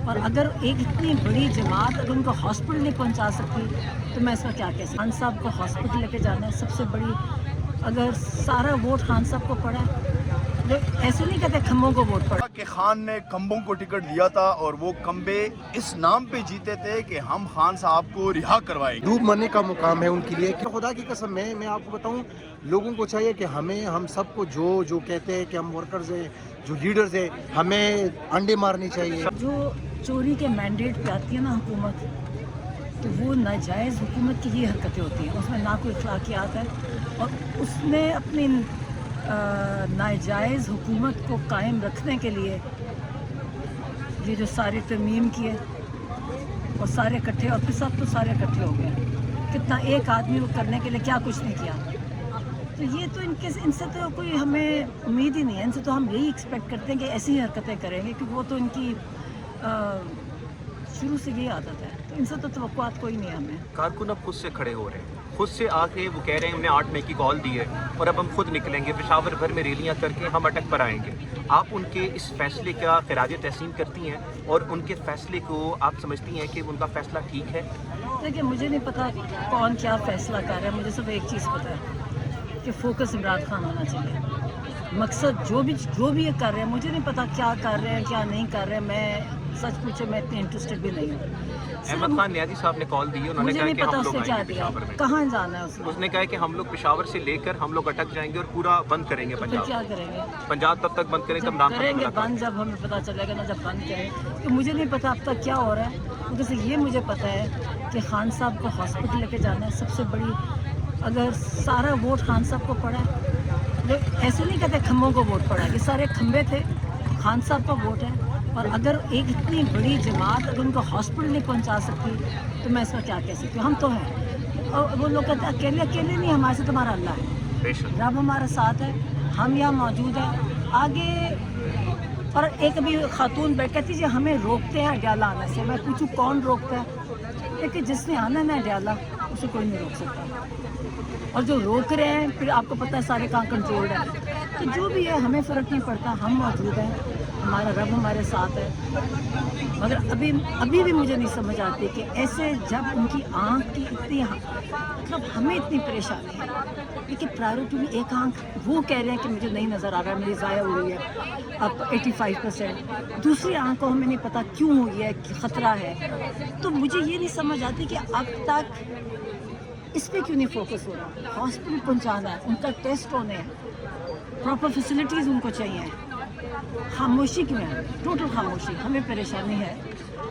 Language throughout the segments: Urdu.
اور اگر ایک اتنی بڑی جماعت اگر ان کو ہاسپٹل نہیں پہنچا سکتی تو میں اس کا کیا کہہ سکتی. خان صاحب کو ہاسپٹل لے کے جانا ہے سب سے بڑی. اگر سارا ووٹ خان صاحب کو پڑا ہے، ایسے نہیں کہتے کھمبوں کو ووٹ پڑا کہ خان نے کھمبوں کو ٹکٹ دیا تھا اور وہ کھمبے اس نام پہ جیتے تھے کہ ہم خان صاحب کو رہا کروائیں گے. ڈوب مرنے کا مقام ہے ان کے لیے. کہ خدا کی قسم میں آپ کو بتاؤں، لوگوں کو چاہیے کہ ہم سب کو جو کہتے ہیں کہ ہم ورکرز ہیں، جو لیڈرز ہیں، ہمیں انڈے مارنی چاہیے. جو چوری کے مینڈیٹ پہ آتی ہے نا حکومت، تو وہ ناجائز حکومت کی ہی حرکتیں ہوتی ہیں. اس میں نہ کوئی اخلاقیات ہے، اور اس نے اپنی ناجائز حکومت کو قائم رکھنے کے لیے یہ جو ساری ترمیم کی ہے اور سارے اکٹھے، اور پھر سب تو سارے اکٹھے ہو گئے. کتنا ایک آدمی کو کرنے کے لیے کیا کچھ نہیں کیا. تو یہ تو ان سے تو کوئی ہمیں امید ہی نہیں ہے. ان سے تو ہم یہی ایکسپیکٹ کرتے ہیں کہ ایسی ہی حرکتیں کریں گے، کیونکہ وہ تو ان کی شروع سے یہ عادت ہے. تو ان سے تو توقعات کوئی نہیں ہے ہمیں. کارکن اب خود سے کھڑے ہو رہے ہیں، خود سے آ کے وہ کہہ رہے ہیں ہم نے 8 مئی کی کال دی ہے اور اب ہم خود نکلیں گے، پشاور بھر میں ریلیاں کر کے ہم اٹک پر آئیں گے. آپ ان کے اس فیصلے کا خراج تحسین کرتی ہیں اور ان کے فیصلے کو آپ سمجھتی ہیں کہ ان کا فیصلہ ٹھیک ہے؟ دیکھیے، مجھے نہیں پتا کون کیا فیصلہ کر رہا ہے. مجھے صرف ایک چیز پتہ ہے کہ فوکس عمران خان ہونا چاہیے. مقصد جو بھی یہ کر رہے ہیں، مجھے نہیں پتا کیا کر رہے ہیں کیا نہیں کر رہے ہیں. میں سچ پوچھے میں اتنی انٹرسٹڈ بھی نہیں ہوں. احمد خان نیازی صاحب نے کال دی ہے، انہوں نے مجھے کہا نہیں کہ پتا ہم اس لوگ نے آئیں کیا گے دیا، پشاور میں. کہاں جانا ہے اس نے کہا کہ ہم لوگ پشاور سے لے کر ہم لوگ اٹک جائیں گے اور پورا بند کریں گے پھر پنجاب. کیا کریں گے؟ پنجاب تب تک بند کریں جب تب عمران کریں خان گے سے بند، جب ہمیں پتہ چلے گا نا، جب بند کریں. کہ مجھے نہیں پتا اب تک کیا ہو رہا ہے. ادھر سے یہ مجھے پتا ہے کہ خان صاحب کو ہاسپٹل لے کے جانا ہے سب سے بڑی. اگر سارا ووٹ خان صاحب کو پڑا ہے، ایسے نہیں کہتے کھمبوں کو ووٹ پڑا ہے. یہ سارے کھمبے تھے، خان صاحب کا ووٹ ہے. اور اگر ایک اتنی بڑی جماعت اگر ان کو ہاسپٹل نہیں پہنچا سکتی تو میں اس کا کیا کہہ سکتی ہوں. ہم تو ہیں، اور وہ لوگ کہتے ہیں اکیلے نہیں، ہمارے سے تمہارا اللہ ہے، رب ہمارا ساتھ ہے، ہم یہاں موجود ہیں آگے. اور ایک بھی خاتون کہتی جی ہمیں روکتے ہیں اڈیالہ آنے سے. میں پوچھوں کون روکتا ہے؟ لیکن جس نے آنا نا اڈیالہ، اسے کوئی نہیں روک سکتا. اور جو روک رہے ہیں پھر آپ کو پتہ ہے سارے کام کنٹرولڈ ہیں. تو جو بھی ہے ہمیں فرق نہیں پڑتا، ہم موجود ہیں، ہمارا رب ہمارے ساتھ ہے. مگر ابھی بھی مجھے نہیں سمجھ آتی کہ ایسے جب ان کی آنکھ کی اتنی، مطلب ہمیں اتنی پریشانی ہے. لیکن پرائیورٹی میں ایک آنکھ وہ کہہ رہے ہیں کہ مجھے نہیں نظر آ رہا ہے، میری ضائع ہو رہی ہے اب 85%. دوسری آنکھ کو ہمیں نہیں پتا کیوں ہوئی ہے، کہ خطرہ ہے. تو مجھے یہ نہیں سمجھ آتی کہ اب تک اس پہ کیوں نہیں فوکس ہو رہا. ہاسپٹل پہنچانا ہے، ان کا ٹیسٹ ہونے ہیں، پراپر فیسلٹیز ان کو چاہیے. خاموشی کیوں ہے؟ ٹوٹل خاموشی. ہمیں پریشانی ہے.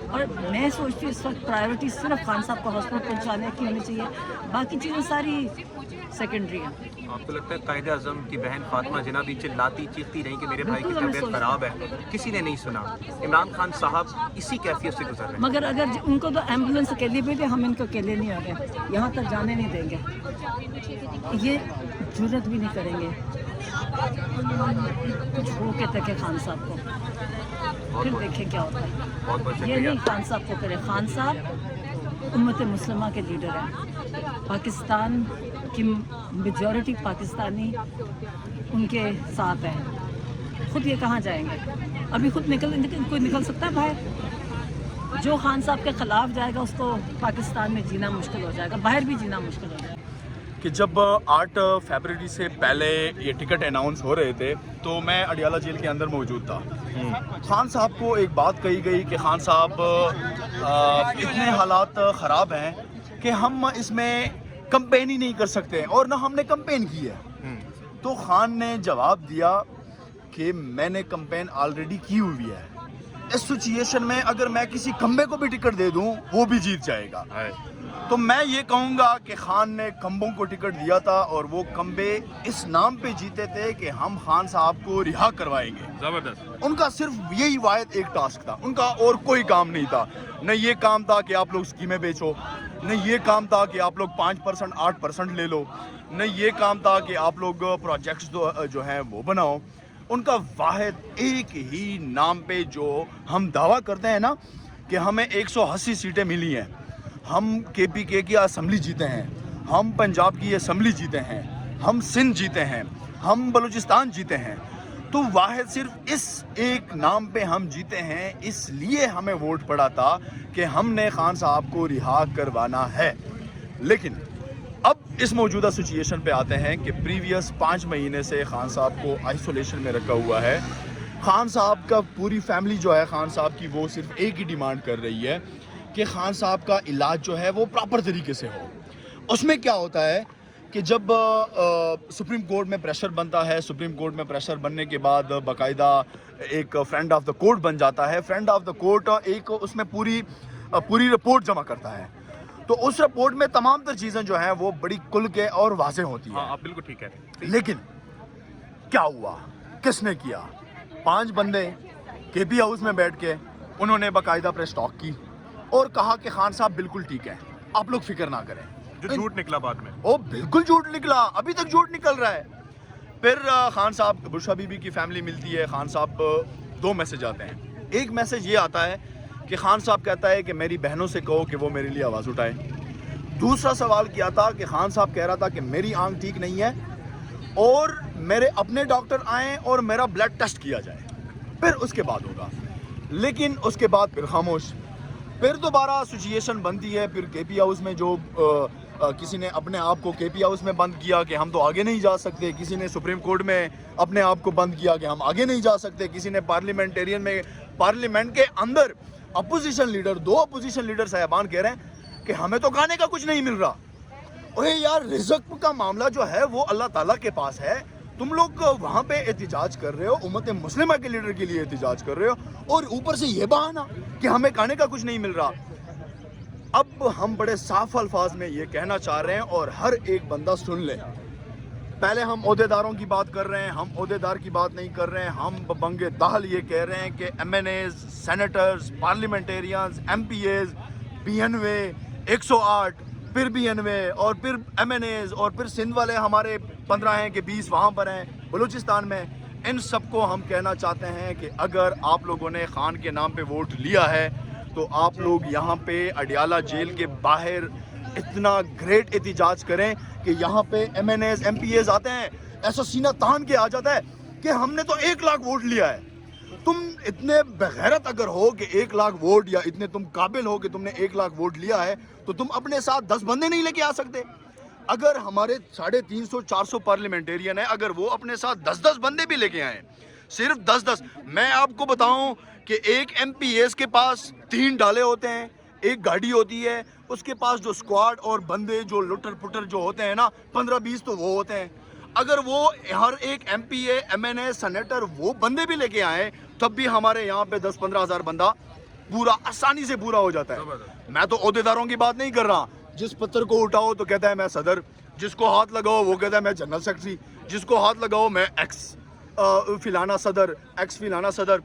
اور میں سوچتی ہوں اس وقت پرائیورٹی صرف خان صاحب کو ہاسپٹل پہنچانے کی ہونی چاہیے، باقی چیزیں ساری سیکنڈری ہیں. آپ کو لگتا ہے قائد اعظم کی بہن فاطمہ جناح بھی چلاتی چیختی رہی کہ میرے بھائی کی بالکل ہمیں طبیعت سوچنا. خراب ہے، کسی نے نہیں سنا. عمران خان صاحب اسی کیفیت سے گزر رہے ہیں. مگر اگر ان کو تو ایمبولینس اکیلی بھیجے، ہم ان کو اکیلے نہیں آ گئے، یہاں تک جانے نہیں دیں گے. یہ جرت بھی نہیں کریں گے کچھ ہو کے تکے خان صاحب کو. پھر دیکھیں کیا ہوتا ہے. بہت بہت یہ شکریہ. نہیں خان صاحب کو کرے. خان صاحب امت مسلمہ کے لیڈر ہیں. پاکستان کی میجورٹی پاکستانی ان کے ساتھ ہیں. خود یہ کہاں جائیں گے؟ ابھی خود کوئی نکل سکتا ہے باہر؟ جو خان صاحب کے خلاف جائے گا اس کو پاکستان میں جینا مشکل ہو جائے گا، باہر بھی جینا مشکل ہو جائے گا. کہ جب 8 فیبرری سے پہلے یہ ٹکٹ اناؤنس ہو رہے تھے تو میں اڈیالہ جیل کے اندر موجود تھا. خان صاحب کو ایک بات کہی گئی کہ خان صاحب اتنے حالات خراب ہیں کہ ہم اس میں کمپین ہی نہیں کر سکتے، اور نہ ہم نے کمپین کی ہے. تو خان نے جواب دیا کہ میں نے کمپین آلریڈی کی ہوئی ہے. اس سچویشن میں اگر میں کسی کھمبے کو بھی ٹکٹ دے دوں وہ بھی جیت جائے گا. تو میں یہ کہوں گا کہ خان نے کھمبوں کو ٹکٹ دیا تھا اور وہ کھمبے اس نام پہ جیتے تھے کہ ہم خان صاحب کو رہا کروائیں گے. زبردست. ان کا صرف یہی واحد ایک ٹاسک تھا، ان کا اور کوئی کام نہیں تھا. نہ یہ کام تھا کہ آپ لوگ اسکیمیں بیچو، نہ یہ کام تھا کہ آپ لوگ 5% 8% لے لو، نہ یہ کام تھا کہ آپ لوگ پروجیکٹس جو ہیں وہ بناؤ. ان کا واحد ایک ہی نام پہ جو ہم دعویٰ کرتے ہیں نا کہ ہمیں 180 سیٹیں ملی ہیں، ہم کے پی کے کی اسمبلی جیتے ہیں، ہم پنجاب کی اسمبلی جیتے ہیں، ہم سندھ جیتے ہیں، ہم بلوچستان جیتے ہیں. تو واحد صرف اس ایک نام پہ ہم جیتے ہیں، اس لیے ہمیں ووٹ پڑا تھا کہ ہم نے خان صاحب کو رہا کروانا ہے. لیکن اب اس موجودہ سچویشن پہ آتے ہیں کہ پریویس 5 مہینے سے خان صاحب کو آئسولیشن میں رکھا ہوا ہے. خان صاحب کا پوری فیملی جو ہے خان صاحب کی، وہ صرف ایک ہی ڈیمانڈ کر رہی ہے کہ خان صاحب کا علاج جو ہے وہ پراپر طریقے سے ہو. اس میں کیا ہوتا ہے کہ جب سپریم کورٹ میں پریشر بنتا ہے، سپریم کورٹ میں پریشر بننے کے بعد باقاعدہ ایک فرینڈ آف دا کورٹ بن جاتا ہے. فرینڈ آف دا کورٹ ایک اس میں پوری رپورٹ جمع کرتا ہے. تو اس رپورٹ میں تمام تر چیزیں جو ہیں وہ بڑی کھل کے اور واضح ہوتی ہیں. آپ بالکل ٹھیک ہے. لیکن کیا ہوا، کس نے کیا؟ 5 بندے کے پی ہاؤس میں بیٹھ کے انہوں نے باقاعدہ پریس ٹاک کی اور کہا کہ خان صاحب بالکل ٹھیک ہے، آپ لوگ فکر نہ کریں. جو جھوٹ نکلا بعد میں، وہ بالکل جھوٹ نکلا، ابھی تک جھوٹ نکل رہا ہے. پھر خان صاحب، بشرا بی بی کی فیملی ملتی ہے، خان صاحب 2 میسج آتے ہیں. ایک میسج یہ آتا ہے کہ خان صاحب کہتا ہے کہ میری بہنوں سے کہو کہ وہ میرے لیے آواز اٹھائے. دوسرا سوال کیا تھا کہ خان صاحب کہہ رہا تھا کہ میری آنکھ ٹھیک نہیں ہے اور میرے اپنے ڈاکٹر آئیں اور میرا بلڈ ٹیسٹ کیا جائے، پھر اس کے بعد ہوگا. لیکن اس کے بعد پھر خاموش. پھر دوبارہ سچویشن بنتی ہے. پھر کے پی ہاؤس میں جو کسی نے اپنے آپ کو کے پی ہاؤس میں بند کیا کہ ہم تو آگے نہیں جا سکتے، کسی نے سپریم کورٹ میں اپنے آپ کو بند کیا کہ ہم آگے نہیں جا سکتے، کسی نے پارلیمنٹیرین میں پارلیمنٹ کے اندر اپوزیشن لیڈر، 2 اپوزیشن لیڈر صاحبان کہہ رہے ہیں کہ ہمیں تو کھانے کا کچھ نہیں مل رہا. اوہ یار، رزق کا معاملہ جو ہے وہ اللہ تعالیٰ کے پاس ہے. تم لوگ وہاں پہ احتجاج کر رہے ہو، امت مسلمہ کے لیڈر کے لیے احتجاج کر رہے ہو، اور اوپر سے یہ بہانہ کہ ہمیں کھانے کا کچھ نہیں مل رہا. اب ہم بڑے صاف الفاظ میں یہ کہنا چاہ رہے ہیں اور ہر ایک بندہ سن لے. پہلے ہم عہدیداروں کی بات کر رہے ہیں، ہم عہدیدار کی بات نہیں کر رہے ہیں. ہم بنگ دہل یہ کہہ رہے ہیں کہ MNAs, senators, parliamentarians, MPAs, P N وے 108، پھر بی این وے، اور پھر ایم این ایز، اور پھر سندھ والے ہمارے 15 ہیں کہ 20 وہاں پر ہیں بلوچستان میں. ان سب کو ہم کہنا چاہتے ہیں کہ اگر آپ لوگوں نے خان کے نام پہ ووٹ لیا ہے تو آپ لوگ یہاں پہ اڈیالہ جیل کے باہر اتنا گریٹ احتجاج کریں کہ یہاں پہ MNAs, MPAs آتے ہیں، ایسا سینہ تان کے آ جاتا ہے کہ ہم نے تو 1 لاکھ ووٹ لیا ہے. تم اتنے بغیرت اگر ہو کہ 1 لاکھ ووٹ، یا اتنے تم قابل ہو کہ تم نے 1 لاکھ ووٹ لیا ہے، تو تم اپنے ساتھ 10 بندے نہیں لے کے آ سکتے؟ اگر ہمارے 350-400 پارلیمنٹیرین ہیں، اگر وہ اپنے ساتھ 10-10 بندے بھی لے کے آئیں، صرف 10-10، میں آپ کو بتاؤں کہ ایک ایم پی ایس کے پاس 3 ڈالے ہوتے ہیں، ایک گاڑی ہوتی ہے، اس کے پاس جو سکواڈ اور بندے جو لٹر پٹر جو ہوتے ہیں نا، 15-20 تو وہ ہوتے ہیں. اگر وہ ہر ایک ایم پی اے، ایم این اے، سینیٹر وہ بندے بھی لے کے آئیں، تب بھی ہمارے یہاں پہ 10-15 ہزار بندہ پورا آسانی سے پورا ہو جاتا ہے. میں تو عہدیداروں کی بات نہیں کر رہا. جس پتھر کو اٹھاؤ تو کہتا ہے میں صدر، جس کو ہاتھ لگاؤ وہ کہتا ہے میں جنرل سیکرٹری، جس کو ہاتھ لگاؤ میں ایکس فلانا صدر، ایکس فلانا صدر.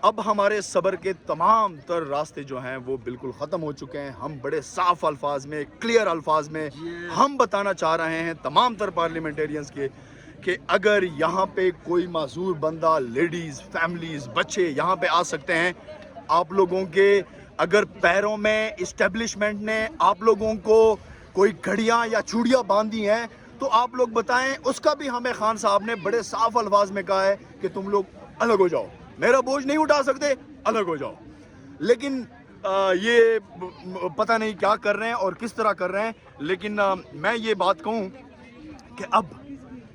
اب ہمارے صبر کے تمام تر راستے جو ہیں وہ بالکل ختم ہو چکے ہیں. ہم بڑے صاف الفاظ میں، کلیئر الفاظ میں ہم بتانا چاہ رہے ہیں تمام تر پارلیمنٹیرینز کے کہ اگر یہاں پہ کوئی معذور بندہ، لیڈیز، فیملیز، بچے یہاں پہ آ سکتے ہیں، آپ لوگوں کے اگر پیروں میں اسٹیبلشمنٹ نے آپ لوگوں کو کوئی گھڑیاں یا چوڑیاں باندھی ہیں تو آپ لوگ بتائیں. اس کا بھی ہمیں خان صاحب نے بڑے صاف الفاظ میں کہا ہے کہ تم لوگ الگ ہو جاؤ، میرا بوجھ نہیں اٹھا سکتے، الگ ہو جاؤ. لیکن یہ پتہ نہیں کیا کر رہے ہیں اور کس طرح کر رہے ہیں. لیکن میں یہ بات کہوں کہ اب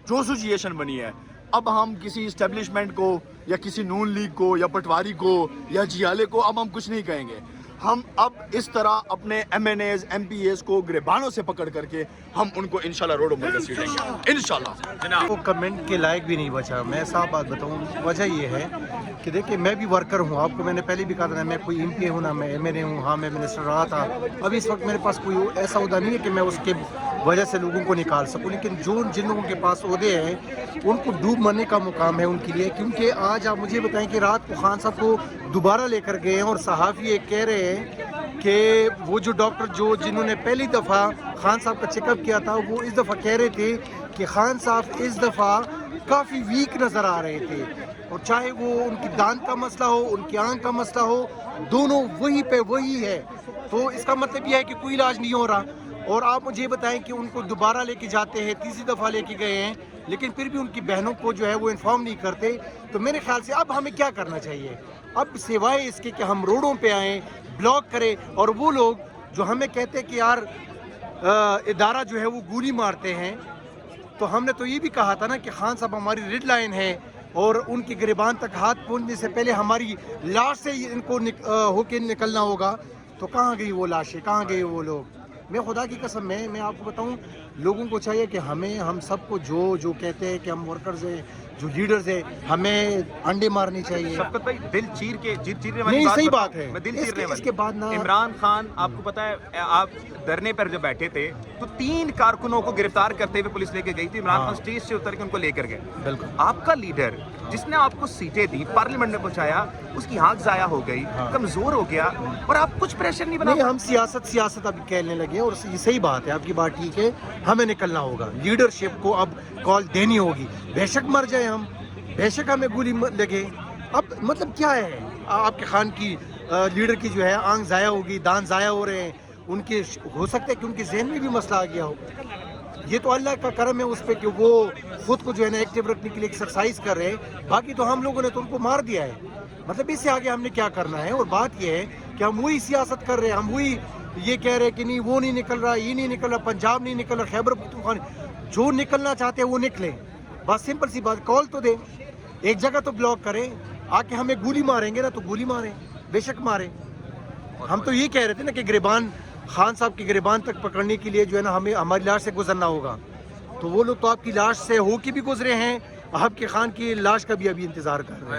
جو سچویشن بنی ہے، اب ہم کسی اسٹیبلشمنٹ کو یا کسی نون لیگ کو یا پٹواری کو یا جیالے کو اب ہم کچھ نہیں کہیں گے. ہم اب اس طرح اپنے MNAs, MPAs کو گریبانوں سے پکڑ کر کے ہم ان کو انشاءاللہ روڈوں پر گھسیٹیں گے انشاءاللہ. وہ کمنٹ کے لائق بھی نہیں بچا. میں صاف بات بتاؤں، وجہ یہ ہے کہ دیکھیں میں بھی ورکر ہوں. آپ کو میں نے پہلے بھی کہا تھا میں کوئی ایم پی ہوں نہ میں ایم این اے ہوں. ہاں میں منسٹر رہا تھا. ابھی اس وقت میرے پاس کوئی ایسا عہدہ نہیں ہے کہ میں اس کے وجہ سے لوگوں کو نکال سکوں. لیکن جن لوگوں کے پاس عہدے ہیں ان کو ڈوب مرنے کا مقام ہے ان کے لیے. کیونکہ آج آپ مجھے بتائیں کہ رات کو خان صاحب کو دوبارہ لے کر گئے ہیں اور صحافی یہ کہہ رہے ہیں کہ وہ جو ڈاکٹر جنہوں نے پہلی دفعہ خان صاحب کا چیک اپ کیا تھا وہ اس دفعہ کہہ رہے تھے کہ خان صاحب اس دفعہ کافی ویک نظر آ رہے تھے. اور چاہے وہ ان کی دانت کا مسئلہ ہو، ان کی آنکھ کا مسئلہ ہو، دونوں وہی پہ وہی ہے. تو اس کا مطلب یہ ہے کہ کوئی علاج نہیں ہو رہا. اور آپ مجھے بتائیں کہ ان کو دوبارہ لے کے جاتے ہیں, تیسری دفعہ لے کے گئے ہیں, لیکن پھر بھی ان کی بہنوں کو جو ہے وہ انفارم نہیں کرتے. تو میرے خیال سے اب ہمیں کیا کرنا چاہیے, اب سوائے اس کے کہ ہم روڈوں پہ آئیں, بلاک کریں, اور وہ لوگ جو ہمیں کہتے ہیں کہ یار ادارہ جو ہے وہ گولی مارتے ہیں, تو ہم نے تو یہ بھی کہا تھا نا کہ خان صاحب ہماری ریڈ لائن ہے, اور ان کی گریبان تک ہاتھ پہنچنے سے پہلے ہماری لاش سے ان کو ہو کے نکلنا ہوگا. تو کہاں گئی وہ لاشیں, کہاں گئے وہ لوگ؟ میں خدا کی قسم میں آپ کو بتاؤں, لوگوں کو چاہیے کہ ہم سب کو جو کہتے ہیں کہ ہم ورکرز ہیں, جو لیڈرز ہیں, ہمیں انڈے مارنی چاہیے. شفقت بھائی دل چیرنے نہیں, صحیح بات ہے. میں دل چیرنے اس کے بعد نا عمران خان, آپ کو پتا ہے آپ دھرنے پر جب بیٹھے تھے تو 3 کارکنوں کو گرفتار کرتے ہوئے پولیس لے کے گئی تھی. عمران خان اسٹیج سے اتر کے ان کو لے کر گئے. بالکل آپ کا لیڈر جس نے آپ کو سیٹیں دی, پارلیمنٹ میں پہنچایا, اس کی آنکھ ضائع ہو گئی, کمزور ہو گیا, اور آپ کچھ پریشر نہیں بنا. نہیں, ہم سیاست اب کہنے لگے, اور یہ صحیح بات ہے, آپ کی بات ٹھیک ہے. ہمیں نکلنا ہوگا, لیڈرشپ کو اب کال دینی ہوگی. بے شک مر جائے ہم, بے شک ہمیں گولی لگے. اب مطلب کیا ہے, آپ کے خان کی لیڈر کی جو ہے آنکھ ضائع ہوگی, دان ضائع ہو رہے ہیں ان کے, ہو سکتا ہے کہ ان کے ذہن میں بھی مسئلہ آ گیا ہو. یہ تو اللہ کا کرم ہے اس پہ کہ وہ خود کو جو ہے نا ایکٹیو رکھنے کے لیے ایکسرسائز کر رہے ہیں. باقی تو ہم لوگوں نے تو ان کو مار دیا ہے. مطلب اس سے آگے ہم نے کیا کرنا ہے؟ اور بات یہ ہے کہ ہم وہی سیاست کر رہے ہیں, ہم وہی یہ کہہ رہے ہیں کہ نہیں وہ نہیں نکل رہا, یہ نہیں نکل رہا, پنجاب نہیں نکل رہا, خیبر پختونخوا, جو نکلنا چاہتے ہیں وہ نکلیں. بس سمپل سی بات, کال تو دیں, ایک جگہ تو بلاک کریں. آ کے ہمیں گولی ماریں گے نا تو گولی ماریں, بے شک ماریں. ہم تو یہ کہہ رہے تھے نا کہ گریبان, خان صاحب کی گریبان تک پکڑنے کے لیے جو ہے نا ہمیں ہماری لاش سے گزرنا ہوگا. تو وہ لوگ تو آپ کی لاش سے ہو کے بھی گزرے ہیں, آپ کے خان کی لاش کا بھی ابھی انتظار کر رہے ہیں.